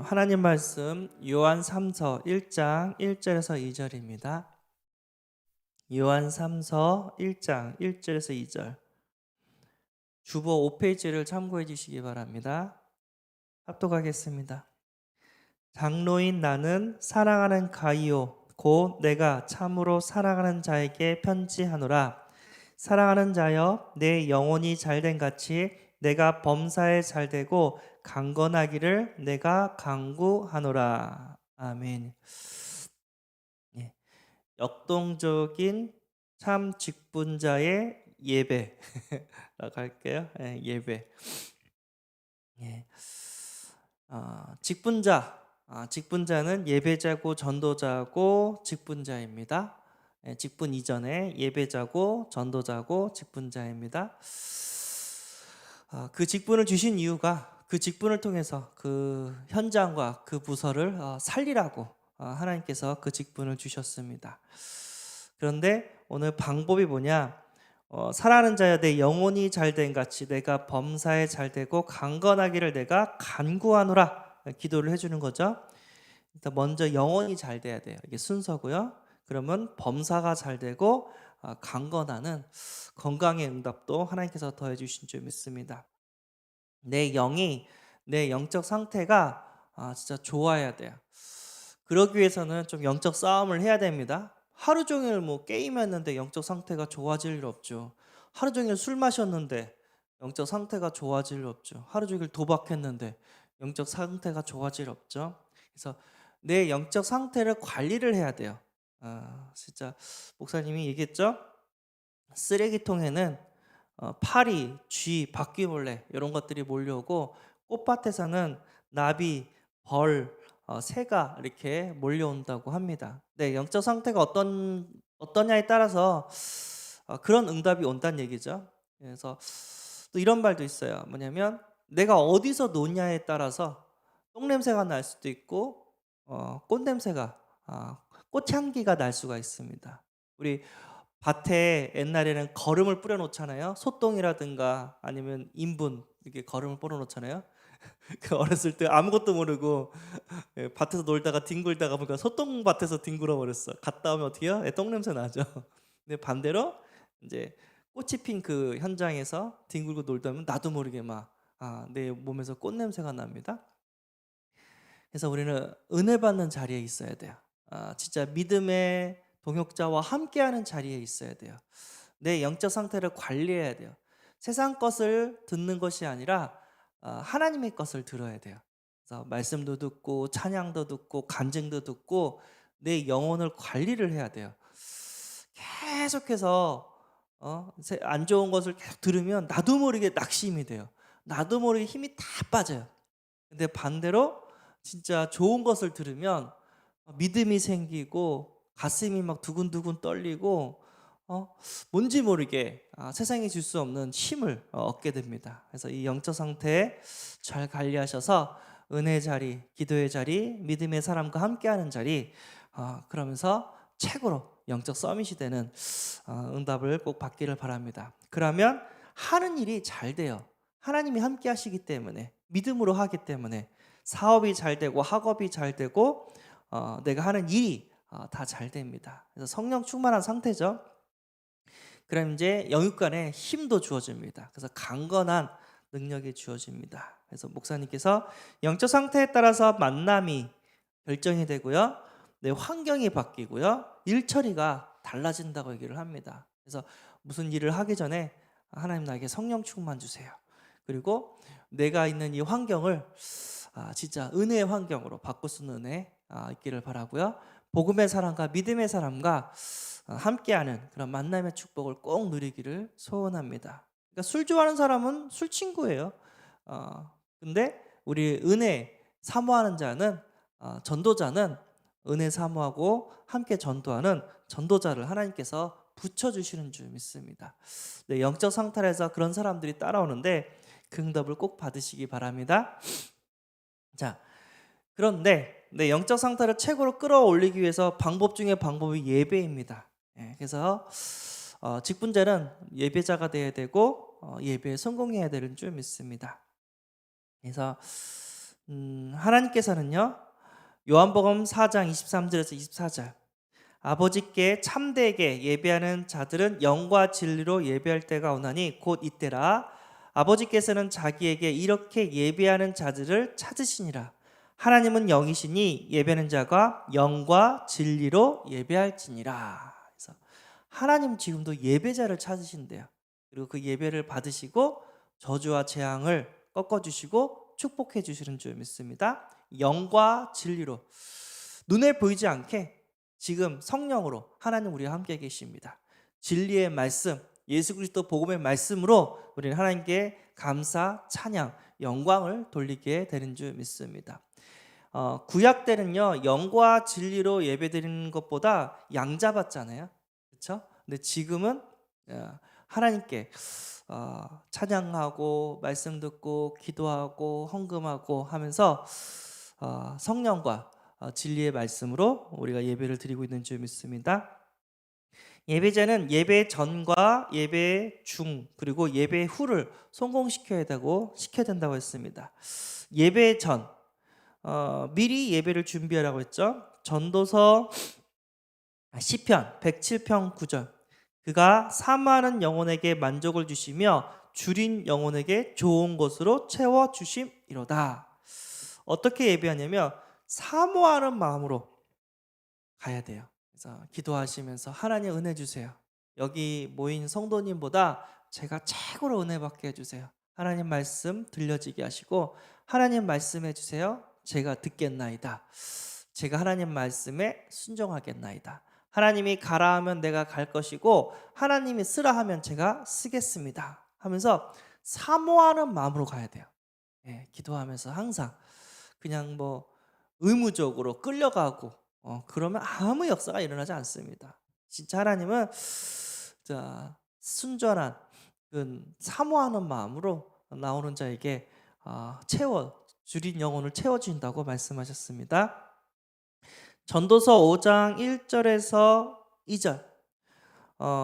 하나님 말씀 요한 3서 1장 1절에서 2절입니다. 요한 3서 1장 1절에서 2절. 주보 5페이지를 참고해 주시기 바랍니다. 합독하겠습니다. 장로인 나는 사랑하는 가이오 곧 내가 참으로 사랑하는 자에게 편지하노라. 사랑하는 자여 내 영혼이 잘된 같이 내가 범사에 잘되고 강건하기를 내가 간구하노라. 아멘. 예, 역동적인 참 직분자의 예배라고 할게요. 예배. 예. 직분자는 예배자고 전도자고 직분자입니다. 직분 이전에 예배자고 전도자고 직분자입니다. 그 직분을 주신 이유가 그 직분을 통해서 그 현장과 그 부서를 살리라고 하나님께서 그 직분을 주셨습니다. 그런데 오늘 방법이 뭐냐? 사랑하는 자여 내 영혼이 잘된 같이 내가 범사에 잘되고 강건하기를 내가 간구하노라 기도를 해주는 거죠. 일단 먼저 영혼이 잘 돼야 돼요. 이게 순서고요. 그러면 범사가 잘 되고 강건하는 건강의 응답도 하나님께서 더해 주신 줄 믿습니다. 내 영적 상태가 진짜 좋아야 돼요. 그러기 위해서는 좀 영적 싸움을 해야 됩니다. 하루 종일 뭐 게임했는데 영적 상태가 좋아질 일 없죠. 하루 종일 술 마셨는데 영적 상태가 좋아질 일 없죠. 하루 종일 도박했는데 영적 상태가 좋아질 일 없죠. 그래서 내 영적 상태를 관리를 해야 돼요. 진짜 목사님이 얘기했죠. 쓰레기통에는 파리, 쥐, 바퀴벌레 이런 것들이 몰려오고 꽃밭에서는 나비, 벌, 새가 이렇게 몰려온다고 합니다. 네, 영적 상태가 어떠냐에 따라서 그런 응답이 온다는 얘기죠. 그래서 또 이런 말도 있어요. 뭐냐면 내가 어디서 노냐에 따라서 똥냄새가 날 수도 있고 꽃냄새가 꽃향기가 날 수가 있습니다. 우리 밭에 옛날에는 거름을 뿌려 놓잖아요. 소똥이라든가 아니면 인분 이렇게 거름을 뿌려 놓잖아요. 그 어렸을 때 아무것도 모르고 밭에서 놀다가 뒹굴다가 보니까 소똥밭에서 뒹굴어 버렸어. 갔다 오면 어떻게요? 똥 냄새 나죠. 근데 반대로 이제 꽃이 핀 그 현장에서 뒹굴고 놀다 보면 나도 모르게 막 내 몸에서 꽃 냄새가 납니다. 그래서 우리는 은혜 받는 자리에 있어야 돼요. 진짜 믿음의 동역자와 함께하는 자리에 있어야 돼요. 내 영적 상태를 관리해야 돼요. 세상 것을 듣는 것이 아니라 하나님의 것을 들어야 돼요. 그래서 말씀도 듣고 찬양도 듣고 간증도 듣고 내 영혼을 관리를 해야 돼요. 계속해서 안 좋은 것을 계속 들으면 나도 모르게 낙심이 돼요. 나도 모르게 힘이 다 빠져요. 근데 반대로 진짜 좋은 것을 들으면 믿음이 생기고 가슴이 막 두근두근 떨리고 뭔지 모르게 세상이 줄 수 없는 힘을 얻게 됩니다. 그래서 이 영적 상태 잘 관리하셔서 은혜의 자리, 기도의 자리, 믿음의 사람과 함께하는 자리 그러면서 최고로 영적 서밋이 되는 응답을 꼭 받기를 바랍니다. 그러면 하는 일이 잘 돼요. 하나님이 함께 하시기 때문에 믿음으로 하기 때문에 사업이 잘 되고 학업이 잘 되고 내가 하는 일이 다 잘 됩니다. 그래서 성령 충만한 상태죠. 그럼 이제 영육간에 힘도 주어집니다. 그래서 강건한 능력이 주어집니다. 그래서 목사님께서 영적 상태에 따라서 만남이 결정이 되고요. 내 환경이 바뀌고요. 일 처리가 달라진다고 얘기를 합니다. 그래서 무슨 일을 하기 전에 하나님 나에게 성령 충만 주세요. 그리고 내가 있는 이 환경을 진짜 은혜의 환경으로 바꿀 수 있는 은혜 있기를 바라고요. 복음의 사람과 믿음의 사람과 함께하는 그런 만남의 축복을 꼭 누리기를 소원합니다. 그러니까 술 좋아하는 사람은 술 친구예요. 근데 우리 은혜 사모하는 자는 전도자는 은혜 사모하고 함께 전도하는 전도자를 하나님께서 붙여주시는 줄 믿습니다. 네, 영적 상탈에서 그런 사람들이 따라오는데 그 응답을 꼭 받으시기 바랍니다. 자, 그런데 내 영적 상태를 최고로 끌어올리기 위해서 방법 중에 방법이 예배입니다. 그래서 직분자는 예배자가 되어야 되고 예배에 성공해야 되는 줄 믿습니다. 그래서 하나님께서는요. 요한복음 4장 23절에서 24절 아버지께 참되게 예배하는 자들은 영과 진리로 예배할 때가 오나니 곧 이때라. 아버지께서는 자기에게 이렇게 예배하는 자들을 찾으시니라. 하나님은 영이시니 예배하는 자가 영과 진리로 예배할지니라. 그래서 하나님 지금도 예배자를 찾으신대요. 그리고 그 예배를 받으시고 저주와 재앙을 꺾어주시고 축복해 주시는 줄 믿습니다. 영과 진리로 눈에 보이지 않게 지금 성령으로 하나님 우리와 함께 계십니다. 진리의 말씀, 예수 그리스도 복음의 말씀으로 우리는 하나님께 감사, 찬양, 영광을 돌리게 되는 줄 믿습니다. 구약 때는요 영과 진리로 예배드리는 것보다 양 잡았잖아요, 그렇죠? 근데 지금은 하나님께 찬양하고 말씀 듣고 기도하고 헌금하고 하면서 성령과 진리의 말씀으로 우리가 예배를 드리고 있는 줄 믿습니다. 예배자는 예배 전과 예배 중 그리고 예배 후를 성공시켜야 된다고 했습니다. 예배 전 미리 예배를 준비하라고 했죠. 전도서 시편 107편 9절 그가 사모하는 영혼에게 만족을 주시며 줄인 영혼에게 좋은 것으로 채워주심이로다. 어떻게 예배하냐면 사모하는 마음으로 가야 돼요. 그래서 기도하시면서 하나님 은혜 주세요. 여기 모인 성도님보다 제가 최고로 은혜 받게 해주세요. 하나님 말씀 들려지게 하시고 하나님 말씀해 주세요. 제가 듣겠나이다. 제가 하나님 말씀에 순종하겠나이다. 하나님이 가라 하면 내가 갈 것이고 하나님이 쓰라 하면 제가 쓰겠습니다 하면서 사모하는 마음으로 가야 돼요. 기도하면서 항상 그냥 뭐 의무적으로 끌려가고 그러면 아무 역사가 일어나지 않습니다. 진짜 하나님은 순전한 사모하는 마음으로 나오는 자에게 줄인 영혼을 채워준다고 말씀하셨습니다. 전도서 5장 1절에서 2절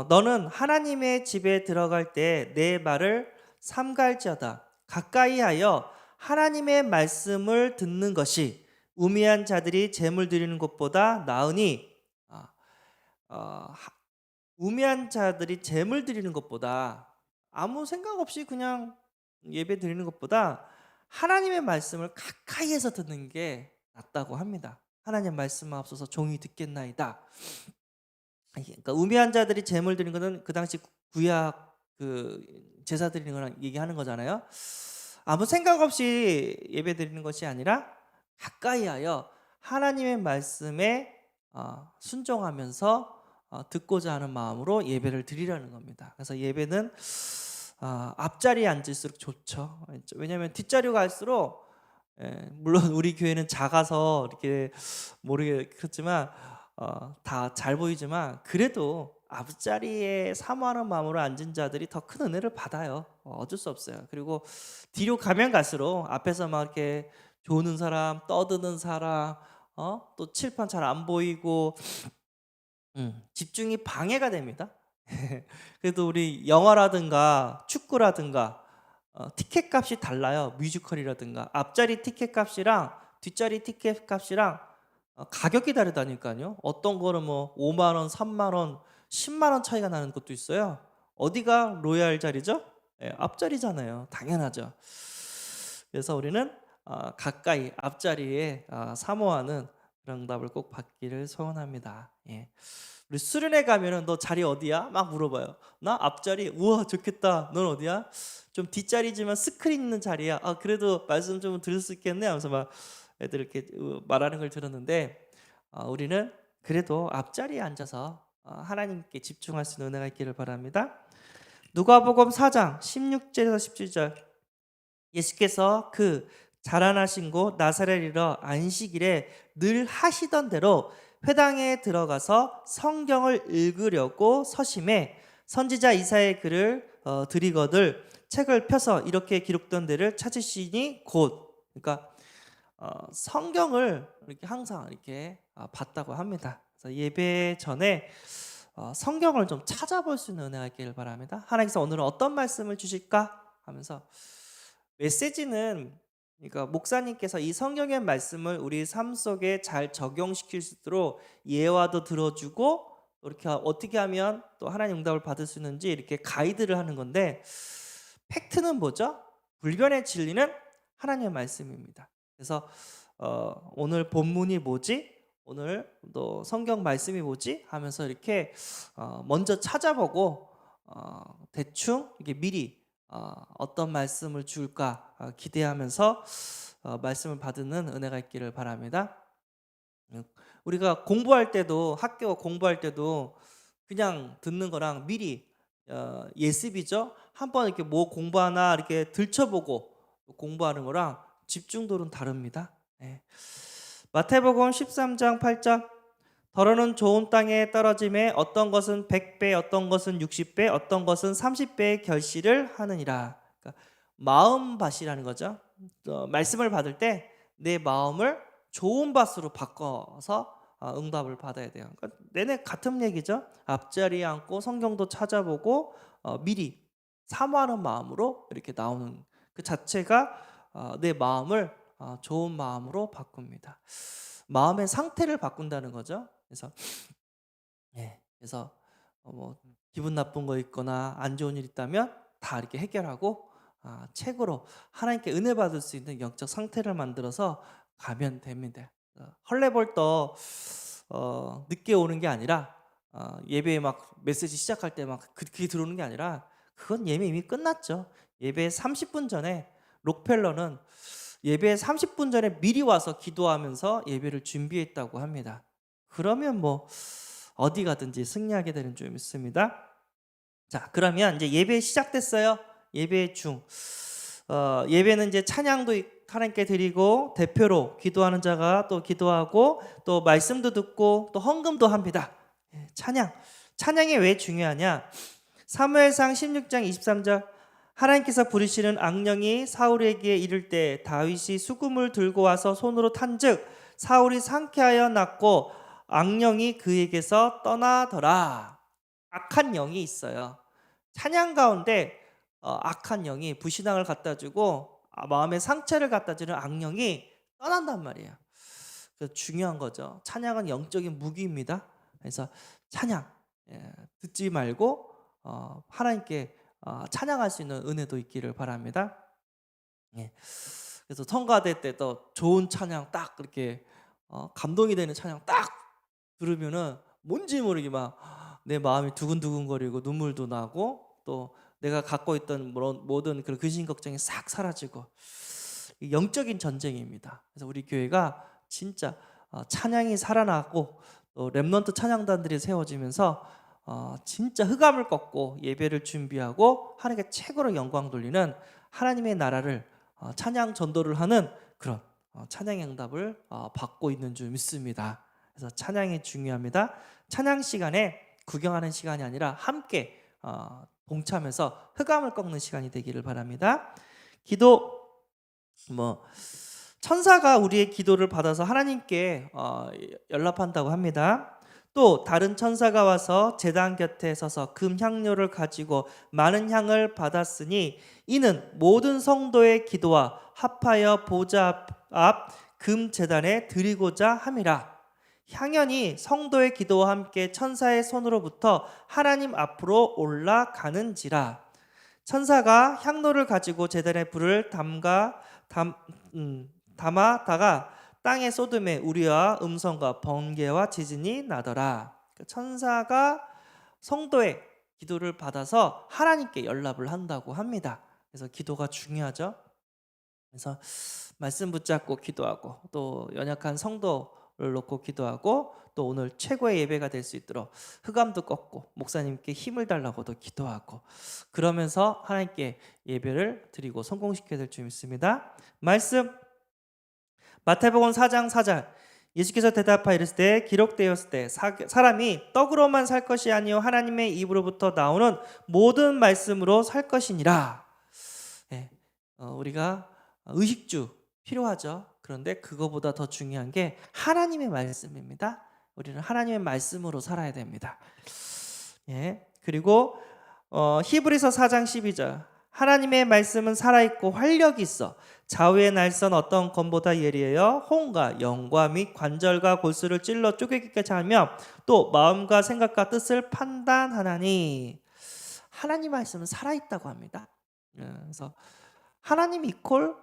너는 하나님의 집에 들어갈 때 내 말을 삼갈지어다. 가까이 하여 하나님의 말씀을 듣는 것이 우매한 자들이 제물 드리는 것보다 나으니 우매한 자들이 제물 드리는 것보다 아무 생각 없이 그냥 예배 드리는 것보다 하나님의 말씀을 가까이에서 듣는 게 낫다고 합니다. 하나님 말씀하옵소서 종이 듣겠나이다. 그러니까 우매한 자들이 제물 드리는 것은 그 당시 구약 제사 드리는 거랑 얘기하는 거잖아요. 아무 생각 없이 예배 드리는 것이 아니라 가까이 하여 하나님의 말씀에 순종하면서 듣고자 하는 마음으로 예배를 드리라는 겁니다. 그래서 예배는 앞자리에 앉을수록 좋죠. 왜냐하면 뒷자리로 갈수록 물론 우리 교회는 작아서 이렇게 모르겠지만 다 잘 보이지만 그래도 앞자리에 사모하는 마음으로 앉은 자들이 더 큰 은혜를 받아요. 어쩔 수 없어요. 그리고 뒤로 가면 갈수록 앞에서 막 이렇게 조는 사람, 떠드는 사람, 또 칠판 잘 안 보이고 집중이 방해가 됩니다. 그래도 우리 영화라든가 축구라든가 티켓 값이 달라요. 뮤지컬이라든가 앞자리 티켓 값이랑 뒷자리 티켓 값이랑 가격이 다르다니까요. 어떤 거는 뭐 5만 원, 3만 원, 10만 원 차이가 나는 것도 있어요. 어디가 로얄 자리죠? 앞자리잖아요. 당연하죠. 그래서 우리는 가까이 앞자리에 사모하는 그런 응답을 꼭 받기를 소원합니다. 우리 수련회 가면은 너 자리 어디야? 막 물어봐요. 나 앞자리. 우와 좋겠다. 넌 어디야? 좀 뒷자리지만 스크린 있는 자리야. 그래도 말씀 좀 들을 수 있겠네 하면서 막 애들 이렇게 말하는 걸 들었는데 우리는 그래도 앞자리에 앉아서 하나님께 집중할 수 있는 은혜가 있기를 바랍니다. 누가복음 4장 16절에서 17절 예수께서 그 자라나신 곳 나사렛이라 안식일에 늘 하시던 대로 회당에 들어가서 성경을 읽으려고 서심해 선지자 이사야의 글을 들이거들 책을 펴서 이렇게 기록된 데를 찾으시니 곧 그러니까 성경을 이렇게 항상 이렇게 봤다고 합니다. 그래서 예배 전에 성경을 좀 찾아볼 수 있는 은혜가 있기를 바랍니다. 하나님께서 오늘은 어떤 말씀을 주실까 하면서 메시지는 그러니까 목사님께서 이 성경의 말씀을 우리 삶 속에 잘 적용시킬 수 있도록 예화도 들어주고 이렇게 어떻게 하면 또 하나님 응답을 받을 수 있는지 이렇게 가이드를 하는 건데, 팩트는 뭐죠? 불변의 진리는 하나님의 말씀입니다. 그래서 오늘 본문이 뭐지? 오늘 또 성경 말씀이 뭐지? 하면서 이렇게 먼저 찾아보고 대충 이게 미리 어떤 말씀을 줄까 기대하면서 말씀을 받는 은혜가 있기를 바랍니다. 우리가 공부할 때도, 학교 공부할 때도 그냥 듣는 거랑 미리 예습이죠. 한번 이렇게 뭐 공부하나 이렇게 들춰보고 공부하는 거랑 집중도는 다릅니다. 네. 마태복음 13장 8절, 더러는 좋은 땅에 떨어짐에 어떤 것은 100배, 어떤 것은 60배, 어떤 것은 30배의 결실을 하느니라. 그러니까 마음밭이라는 거죠. 말씀을 받을 때 내 마음을 좋은 밭으로 바꿔서 응답을 받아야 돼요. 그러니까 내내 같은 얘기죠. 앞자리에 앉고 성경도 찾아보고 미리 사모하는 마음으로 이렇게 나오는 그 자체가 내 마음을 좋은 마음으로 바꿉니다. 마음의 상태를 바꾼다는 거죠. 그래서 뭐 기분 나쁜 거 있거나 안 좋은 일 있다면 다 이렇게 해결하고 책으로 하나님께 은혜 받을 수 있는 영적 상태를 만들어서 가면 됩니다. 헐레벌떡 늦게 오는 게 아니라 예배에 막 메시지 시작할 때 막 그게 들어오는 게 아니라, 그건 예배 이미 끝났죠. 예배 30분 전에, 록펠러는 예배 30분 전에 미리 와서 기도하면서 예배를 준비했다고 합니다. 그러면 뭐 어디 가든지 승리하게 되는 줄 믿습니다. 자, 그러면 이제 예배 시작됐어요. 예배 중 예배는 이제 찬양도 하나님께 드리고 대표로 기도하는 자가 또 기도하고 또 말씀도 듣고 또 헌금도 합니다. 찬양이 왜 중요하냐? 사무엘상 16장 23절, 하나님께서 부르시는 악령이 사울에게 이를 때 다윗이 수금을 들고 와서 손으로 탄즉 사울이 상쾌하여 낫고 악령이 그에게서 떠나더라. 악한 영이 있어요. 찬양 가운데 악한 영이 불신앙을 갖다 주고 마음의 상처를 갖다 주는 악령이 떠난단 말이에요. 그래서 중요한 거죠. 찬양은 영적인 무기입니다. 그래서 찬양 듣지 말고 하나님께 찬양할 수 있는 은혜도 있기를 바랍니다. 그래서 성가대 때도 좋은 찬양 딱 이렇게 감동이 되는 찬양 딱 들으면은 뭔지 모르게 막 내 마음이 두근두근거리고 눈물도 나고 또 내가 갖고 있던 모든 그런 근심 걱정이 싹 사라지고, 영적인 전쟁입니다. 그래서 우리 교회가 진짜 찬양이 살아나고 또 렘넌트 찬양단들이 세워지면서 진짜 흑암을 꺾고 예배를 준비하고 하나님께 최고로 영광 돌리는 하나님의 나라를 찬양 전도를 하는 그런 찬양의 응답을 받고 있는 줄 믿습니다. 그래서 찬양이 중요합니다. 찬양 시간에 구경하는 시간이 아니라 함께 동참해서 흑암을 꺾는 시간이 되기를 바랍니다. 기도, 천사가 우리의 기도를 받아서 하나님께 연락한다고 합니다. 또 다른 천사가 와서 제단 곁에 서서 금 향료를 가지고 많은 향을 받았으니 이는 모든 성도의 기도와 합하여 보좌 앞 금 제단에 드리고자 함이라. 향연이 성도의 기도와 함께 천사의 손으로부터 하나님 앞으로 올라가는지라. 천사가 향로를 가지고 제단에 불을 담아다가 땅에 쏟음에 우리와 음성과 번개와 지진이 나더라. 천사가 성도의 기도를 받아서 하나님께 연락을 한다고 합니다. 그래서 기도가 중요하죠. 그래서 말씀 붙잡고 기도하고 또 연약한 성도를 놓고 기도하고 또 오늘 최고의 예배가 될 수 있도록 흑암도 꺾고 목사님께 힘을 달라고도 기도하고, 그러면서 하나님께 예배를 드리고 성공시켜야 될 줄 믿습니다. 말씀 마태복음 4장 4절, 예수께서 대답하여 이르시되 기록되었을 때 사람이 떡으로만 살 것이 아니요 하나님의 입으로부터 나오는 모든 말씀으로 살 것이니라. 우리가 의식주 필요하죠. 그런데 그거보다 더 중요한 게 하나님의 말씀입니다. 우리는 하나님의 말씀으로 살아야 됩니다. 그리고 히브리서 4장 12절, 하나님의 말씀은 살아있고 활력이 있어 좌우의 날선 어떤 검보다 예리하여 혼과 영과 및 관절과 골수를 찔러 쪼개기까지 하며 또 마음과 생각과 뜻을 판단하나니. 하나님 말씀은 살아있다고 합니다. 그래서 하나님 이퀄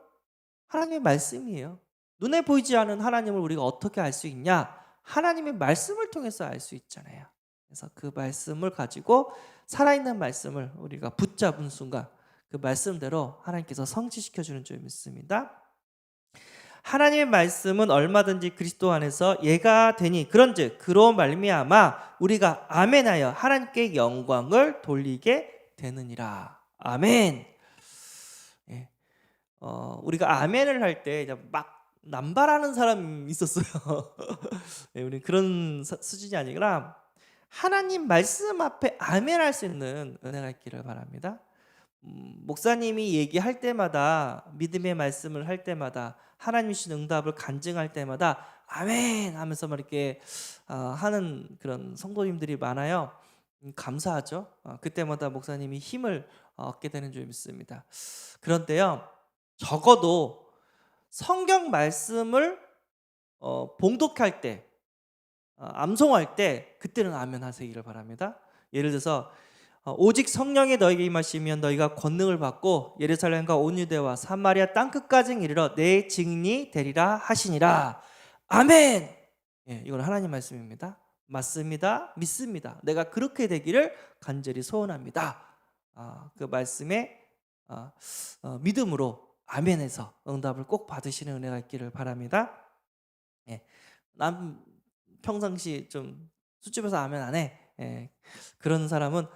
하나님의 말씀이에요. 눈에 보이지 않은 하나님을 우리가 어떻게 알 수 있냐? 하나님의 말씀을 통해서 알 수 있잖아요. 그래서 그 말씀을 가지고 살아있는 말씀을 우리가 붙잡은 순간 그 말씀대로 하나님께서 성취시켜 주는 줄 믿습니다. 하나님의 말씀은 얼마든지 그리스도 안에서 예가 되니 그런즉 그로 말미암아 우리가 아멘하여 하나님께 영광을 돌리게 되느니라. 아멘. 예. 우리가 아멘을 할 때 막 남발하는 사람이 있었어요. 예, 우리 그런 수준이 아니라 하나님 말씀 앞에 아멘할 수 있는 은혜가 있기를 바랍니다. 목사님이 얘기할 때마다 믿음의 말씀을 할 때마다 하나님 주신 응답을 간증할 때마다 아멘 하면서 막 이렇게 하는 그런 성도님들이 많아요. 감사하죠. 그때마다 목사님이 힘을 얻게 되는 줄 믿습니다. 그런데요, 적어도 성경 말씀을 봉독할 때, 암송할 때 그때는 아멘 하시기를 바랍니다. 예를 들어서 오직 성령이 너에게 임하시면 너희가 권능을 받고 예루살렘과 온 유대와 사마리아 땅끝까지 이르러 내 증인이 되리라 하시니라. 아멘. 예, 이건 하나님 말씀입니다. 맞습니다. 믿습니다. 내가 그렇게 되기를 간절히 소원합니다. 그 말씀에 믿음으로 아멘해서 응답을 꼭 받으시는 은혜가 있기를 바랍니다. 예, 난 평상시 좀 수줍어서 아멘 안 해. 예, 그런 사람은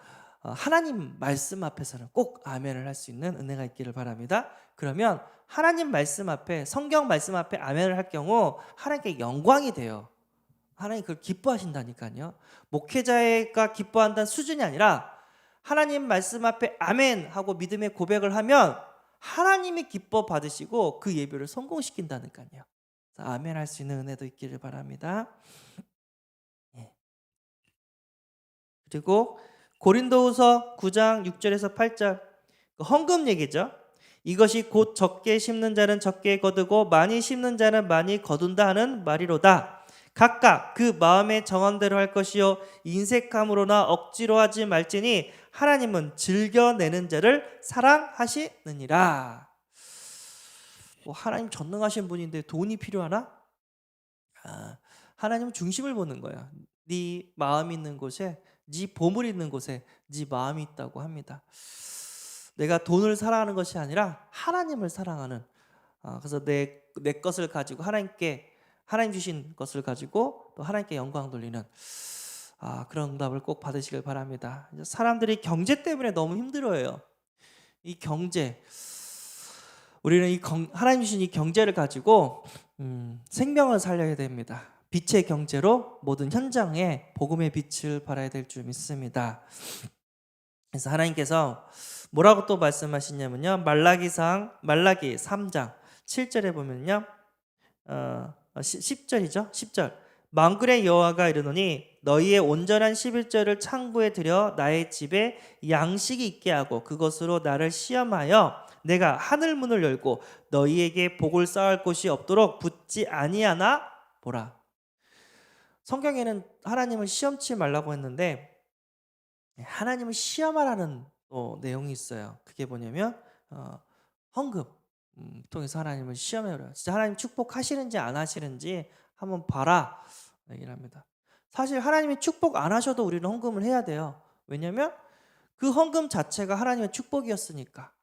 하나님 말씀 앞에서는 꼭 아멘을 할 수 있는 은혜가 있기를 바랍니다. 그러면 하나님 말씀 앞에, 성경 말씀 앞에 아멘을 할 경우 하나님께 영광이 돼요. 하나님 그걸 기뻐하신다니까요. 목회자가 기뻐한다는 수준이 아니라 하나님 말씀 앞에 아멘 하고 믿음의 고백을 하면 하나님이 기뻐 받으시고 그 예배를 성공시킨다니까요. 아멘 할 수 있는 은혜도 있기를 바랍니다. 그리고 고린도후서 9장 6절에서 8절 헌금 얘기죠. 이것이 곧 적게 심는 자는 적게 거두고 많이 심는 자는 많이 거둔다 하는 말이로다. 각각 그 마음에 정한 대로 할 것이요 인색함으로나 억지로 하지 말지니 하나님은 즐겨내는 자를 사랑하시느니라. 하나님 전능하신 분인데 돈이 필요하나? 하나님은 중심을 보는 거야. 네 마음 있는 곳에, 네 보물 있는 곳에 네 마음이 있다고 합니다. 내가 돈을 사랑하는 것이 아니라 하나님을 사랑하는, 그래서 내 것을 가지고 하나님 주신 것을 가지고 또 하나님께 영광 돌리는 그런 응답을 꼭 받으시길 바랍니다. 사람들이 경제 때문에 너무 힘들어해요. 이 경제, 우리는 하나님 주신 이 경제를 가지고 생명을 살려야 됩니다. 빛의 경제로 모든 현장에 복음의 빛을 발해야 될 줄 믿습니다. 그래서 하나님께서 뭐라고 또 말씀하시냐면요, 말라기 3장 7절에 보면요, 10절이죠. 10절. 만군의 여호와가 이르노니 너희의 온전한 11절을 창고에 들여 나의 집에 양식이 있게 하고 그것으로 나를 시험하여 내가 하늘 문을 열고 너희에게 복을 쌓을 곳이 없도록 붙지 아니하나 보라. 성경에는 하나님을 시험치 말라고 했는데 하나님을 시험하라는 내용이 있어요. 그게 뭐냐면 헌금 통해서 하나님을 시험해보라. 진짜 하나님 축복하시는지 안 하시는지 한번 봐라 얘기를 합니다. 사실 하나님이 축복 안 하셔도 우리는 헌금을 해야 돼요. 왜냐하면 그 헌금 자체가 하나님의 축복이었으니까.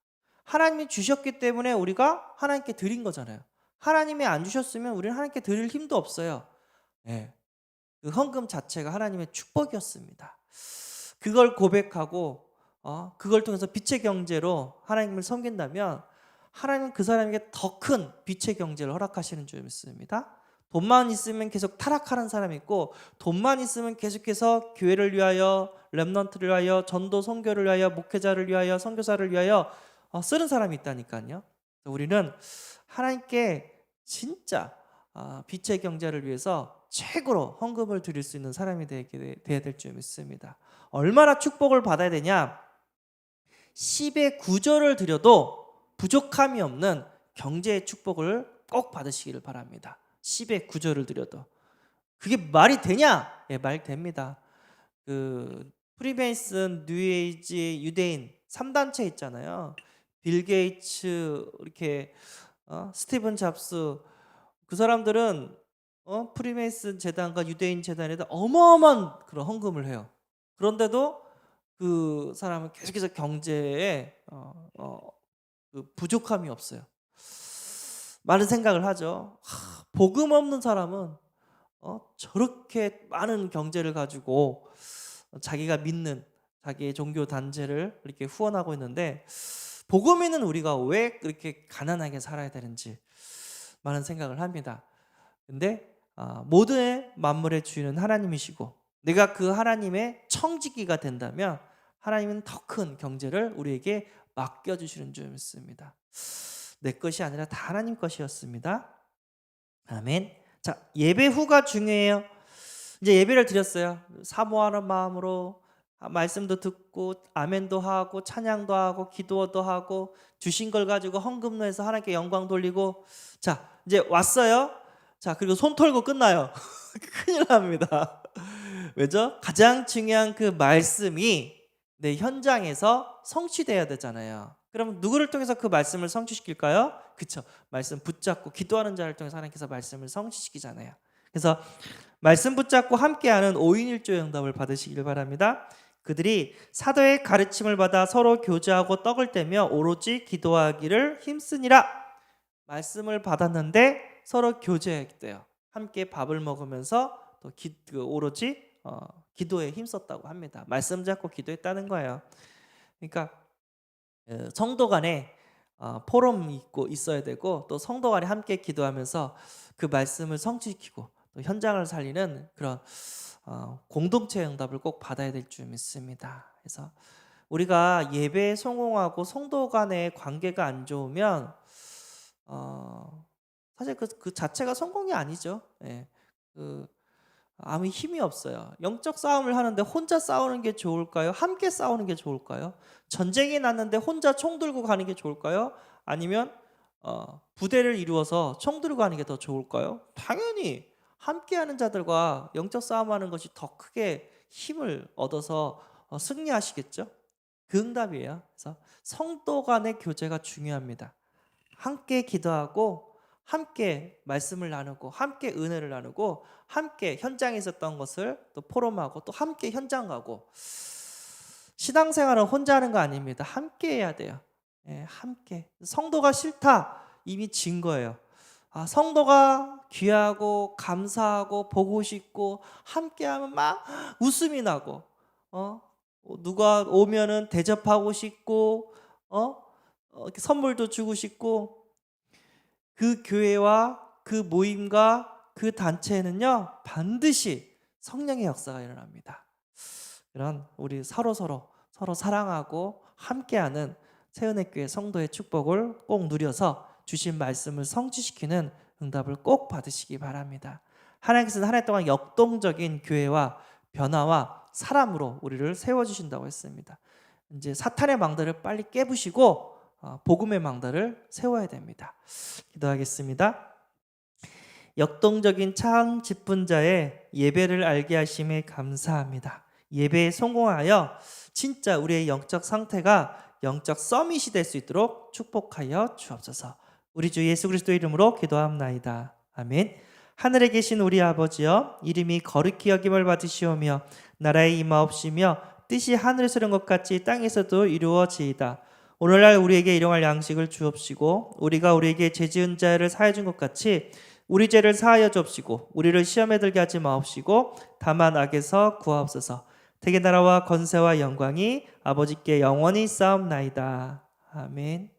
하나님이 주셨기 때문에 우리가 하나님께 드린 거잖아요. 하나님이 안 주셨으면 우리는 하나님께 드릴 힘도 없어요. 네. 그 헌금 자체가 하나님의 축복이었습니다. 그걸 고백하고 그걸 통해서 빛의 경제로 하나님을 섬긴다면 하나님은 그 사람에게 더 큰 빛의 경제를 허락하시는 줄 믿습니다. 돈만 있으면 계속 타락하는 사람이 있고 돈만 있으면 계속해서 교회를 위하여, 렘넌트를 위하여, 전도 선교를 위하여, 목회자를 위하여, 선교사를 위하여 쓰는 사람이 있다니까요. 우리는 하나님께 진짜 빛의 경제를 위해서 최고로 헌금을 드릴 수 있는 사람이 되어야 될 줄 믿습니다. 얼마나 축복을 받아야 되냐? 10의 9조를 드려도 부족함이 없는 경제의 축복을 꼭 받으시기를 바랍니다. 10의 9조를 드려도. 그게 말이 되냐? 예, 말 됩니다. 그 프리메이슨, 뉴에이지, 유대인 3단체 있잖아요. 빌 게이츠, 이렇게 스티븐 잡스, 그 사람들은 프리메이슨 재단과 유대인 재단에다 어마어마한 그런 헌금을 해요. 그런데도 그 사람은 계속해서 경제에 그 부족함이 없어요. 많은 생각을 하죠. 복음 없는 사람은 저렇게 많은 경제를 가지고 자기가 믿는 자기의 종교 단체를 이렇게 후원하고 있는데, 복음 있는 우리가 왜 그렇게 가난하게 살아야 되는지 많은 생각을 합니다. 근데 모든 만물의 주인은 하나님이시고, 내가 그 하나님의 청지기가 된다면 하나님은 더 큰 경제를 우리에게 맡겨주시는 줄 믿습니다. 내 것이 아니라 다 하나님 것이었습니다. 아멘. 자, 예배 후가 중요해요. 이제 예배를 드렸어요. 사모하는 마음으로 말씀도 듣고 아멘도 하고 찬양도 하고 기도도 하고 주신 걸 가지고 헌금로 해서 하나님께 영광 돌리고, 자 이제 왔어요. 자, 그리고 손 털고 끝나요. 큰일 납니다. 왜죠? 가장 중요한 그 말씀이 내 현장에서 성취돼야 되잖아요. 그럼 누구를 통해서 그 말씀을 성취시킬까요? 그쵸, 말씀 붙잡고 기도하는 자를 통해서 하나님께서 말씀을 성취시키잖아요. 그래서 말씀 붙잡고 함께하는 5인 1조의 응답을 받으시길 바랍니다. 그들이 사도의 가르침을 받아 서로 교제하고 떡을 떼며 오로지 기도하기를 힘쓰니라. 말씀을 받았는데 서로 교제했대요. 함께 밥을 먹으면서 또 오로지 기도에 힘썼다고 합니다. 말씀 잡고 기도했다는 거예요. 그러니까 성도 간에 포럼이 있어야 되고, 또 성도 간에 함께 기도하면서 그 말씀을 성취시키고 또 현장을 살리는 그런 공동체 응답을 꼭 받아야 될 줄 믿습니다. 그래서 우리가 예배에 성공하고 성도 간의 관계가 안 좋으면 사실 그 자체가 성공이 아니죠. 예. 아무 힘이 없어요. 영적 싸움을 하는데 혼자 싸우는 게 좋을까요? 함께 싸우는 게 좋을까요? 전쟁이 났는데 혼자 총 들고 가는 게 좋을까요? 아니면 부대를 이루어서 총 들고 가는 게 더 좋을까요? 당연히 함께하는 자들과 영적 싸움하는 것이 더 크게 힘을 얻어서 승리하시겠죠? 그 응답이에요. 그래서 성도 간의 교제가 중요합니다. 함께 기도하고 함께 말씀을 나누고 함께 은혜를 나누고 함께 현장에 있었던 것을 또 포럼하고 또 함께 현장 가고. 신앙생활은 혼자 하는 거 아닙니다. 함께 해야 돼요. 예, 함께. 성도가 싫다, 이미 진 거예요. 성도가 귀하고 감사하고 보고 싶고 함께하면 막 웃음이 나고 누가 오면은 대접하고 싶고 이렇게 선물도 주고 싶고, 그 교회와 그 모임과 그 단체에는요 반드시 성령의 역사가 일어납니다. 그런 우리 서로 사랑하고 함께하는 새은혜교회 성도의 축복을 꼭 누려서 주신 말씀을 성취시키는 응답을 꼭 받으시기 바랍니다. 하나님께서는 한 해 동안 역동적인 교회와 변화와 사람으로 우리를 세워주신다고 했습니다. 이제 사탄의 망대를 빨리 깨부시고 복음의 망대를 세워야 됩니다. 기도하겠습니다. 역동적인 참 짚은 자의 예배를 알게 하심에 감사합니다. 예배에 성공하여 진짜 우리의 영적 상태가 영적 서밋이 될 수 있도록 축복하여 주옵소서. 우리 주 예수 그리스도의 이름으로 기도합나이다. 아멘. 하늘에 계신 우리 아버지여, 이름이 거룩히 여김을 받으시오며 나라의 임하옵시며 뜻이 하늘에서 이룬 것 같이 땅에서도 이루어지이다. 오늘날 우리에게 일용할 양식을 주옵시고, 우리가 우리에게 죄 지은 자를 사하여 준 것 같이 우리 죄를 사하여 주옵시고, 우리를 시험에 들게 하지 마옵시고 다만 악에서 구하옵소서. 대개 나라와 권세와 영광이 아버지께 영원히 쌓옵나이다. 아멘.